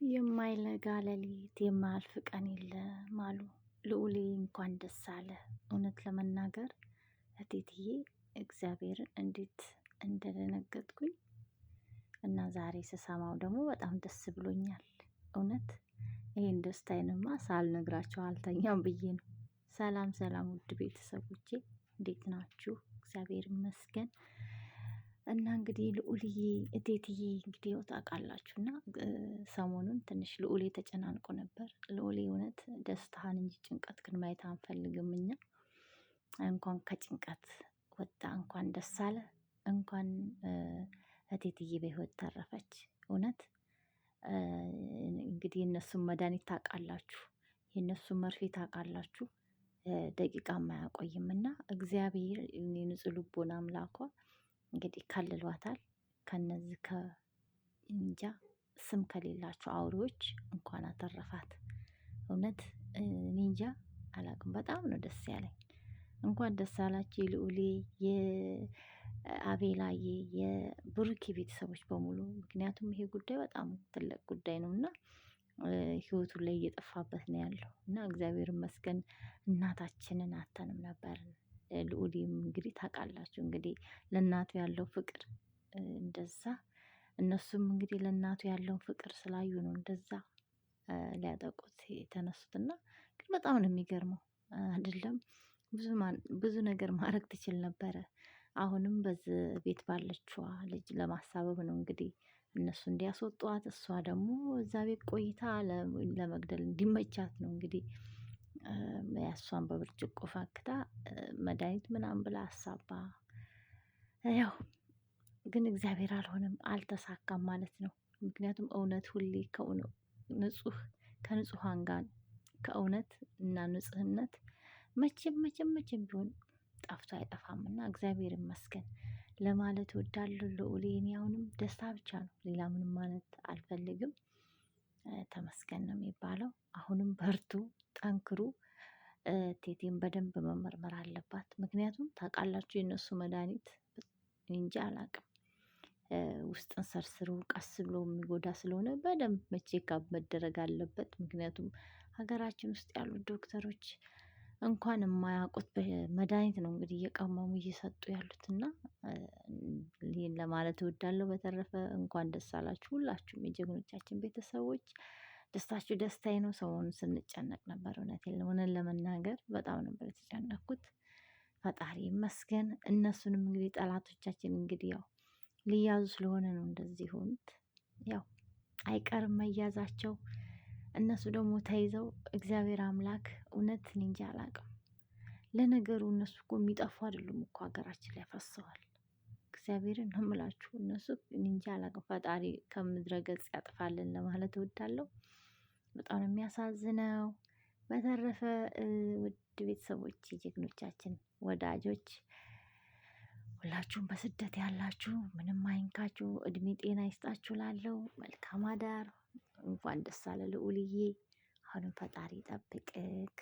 የማይነጋ ሌሊት የማያልፍ ቀን የለም አሉ ልዑሌ። እንኳን ደስ አለ። እውነት ለመናገር እቴትዬ እግዚአብሔርን እንዴት እንደደነገጥኩኝ እና ዛሬ ስሰማው ደግሞ በጣም ደስ ብሎኛል። እውነት ይሄን ደስታዬንማ ሳልነግራቸው አልተኛም ብዬ ነው። ሰላም ሰላም፣ ውድ ቤተሰቦቼ እንዴት ናችሁ? እግዚአብሔር ይመስገን። እና እንግዲህ ልዑልዬ እቴትዬ እንግዲህ ያው ታውቃላችሁ እና ሰሞኑን ትንሽ ልዑሌ ተጨናንቆ ነበር። ልዑሌ እውነት ደስታህን እንጂ ጭንቀትህን ማየት አንፈልግም እኛ። እንኳን ከጭንቀት ወጣ፣ እንኳን ደስ አለ፣ እንኳን እቴትዬ በህይወት ተረፈች። እውነት እንግዲህ የእነሱን መድኃኒት ታውቃላችሁ፣ የእነሱን መርፌ ታውቃላችሁ። ደቂቃም አያቆይም እና እግዚአብሔር የንጹህ ልቦና አምላኳ እንግዲህ ከልሏታል ከነዚህ ከእንጃ ስም ከሌላቸው አውሬዎች እንኳን አተረፋት። እውነት እኔ እንጃ አላቅም። በጣም ነው ደስ ያለኝ። እንኳን ደስ አላችሁ የልዑሌ የአቤላዬ የብሩኬ ቤተሰቦች በሙሉ። ምክንያቱም ይሄ ጉዳይ በጣም ትልቅ ጉዳይ ነው እና ህይወቱን ላይ እየጠፋበት ነው ያለው እና እግዚአብሔር ይመስገን እናታችንን አተንም ነበርን። ልዑሌም እንግዲህ ታውቃላችሁ እንግዲህ ለእናቱ ያለው ፍቅር እንደዛ እነሱም እንግዲህ ለእናቱ ያለውን ፍቅር ስላዩ ነው እንደዛ ሊያጠቁት የተነሱትና ግን በጣም ነው የሚገርመው አይደለም። ብዙ ነገር ማድረግ ትችል ነበረ። አሁንም በዚህ ቤት ባለችዋ ልጅ ለማሳበብ ነው እንግዲህ እነሱ እንዲያስወጧት፣ እሷ ደግሞ እዛ ቤት ቆይታ ለመግደል እንዲመቻት ነው እንግዲህ ያሷን በብርጭቆ ፈክታ መድኃኒት ምናምን ብላ አሳባ። ያው ግን እግዚአብሔር አልሆነም፣ አልተሳካም ማለት ነው። ምክንያቱም እውነት ሁሌ ንጹህ ከንጹሃን ጋር ከእውነት እና ንጽህነት መቼም መቼም መቼም ቢሆን ጠፍቶ አይጠፋምና እግዚአብሔር ይመስገን ለማለት እወዳለሁ። ልዑሌ እኔ አሁንም ደስታ ብቻ ነው፣ ሌላ ምንም ማለት አልፈልግም። ተመስገን ነው የሚባለው። አሁንም በርቱ፣ ጠንክሩ። እቴቴም በደንብ መመርመር አለባት። ምክንያቱም ታውቃላችሁ የእነሱ መድኃኒት እንጂ አላቅም ውስጥን ሰርስሮ ቀስ ብሎ የሚጎዳ ስለሆነ በደንብ ቼክአፕ መደረግ አለበት። ምክንያቱም ሀገራችን ውስጥ ያሉት ዶክተሮች እንኳን የማያውቁት መድኃኒት ነው እንግዲህ እየቀመሙ እየሰጡ ያሉት እና ይሄን ለማለት እወዳለሁ። በተረፈ እንኳን ደስ አላችሁ ሁላችሁም የጀግኖቻችን ቤተሰቦች። ደስታችሁ ደስታዬ ነው። ሰሞኑን ስንጨነቅ ነበር፣ እውነት ለመናገር በጣም ነበር የተጨነቅኩት። ፈጣሪ ይመስገን። እነሱንም እንግዲህ ጠላቶቻችን እንግዲህ ያው ሊያዙ ስለሆነ ነው እንደዚህ ሆኑት። ያው አይቀርም መያዛቸው። እነሱ ደግሞ ተይዘው እግዚአብሔር አምላክ እውነት እኔ እንጃ አላቅም። ለነገሩ እነሱ እኮ የሚጠፉ አይደሉም እኮ ሀገራችን ላይ ፈሰዋል። እግዚአብሔርን ነው የምላችሁ። እነሱ እኔ እንጃ አላቅም። ፈጣሪ ከምድረ ገጽ ያጥፋልን ለማለት እወዳለሁ። በጣም ነው የሚያሳዝነው። በተረፈ ውድ ቤተሰቦች ጀግኖቻችን ወዳጆች ሁላችሁም በስደት ያላችሁ ምንም አይንካችሁ፣ እድሜ ጤና ይስጣችሁ። ላለው መልካም አዳር። እንኳን ደስ አለ ልዑልዬ። አሁንም ፈጣሪ ይጠብቅክ።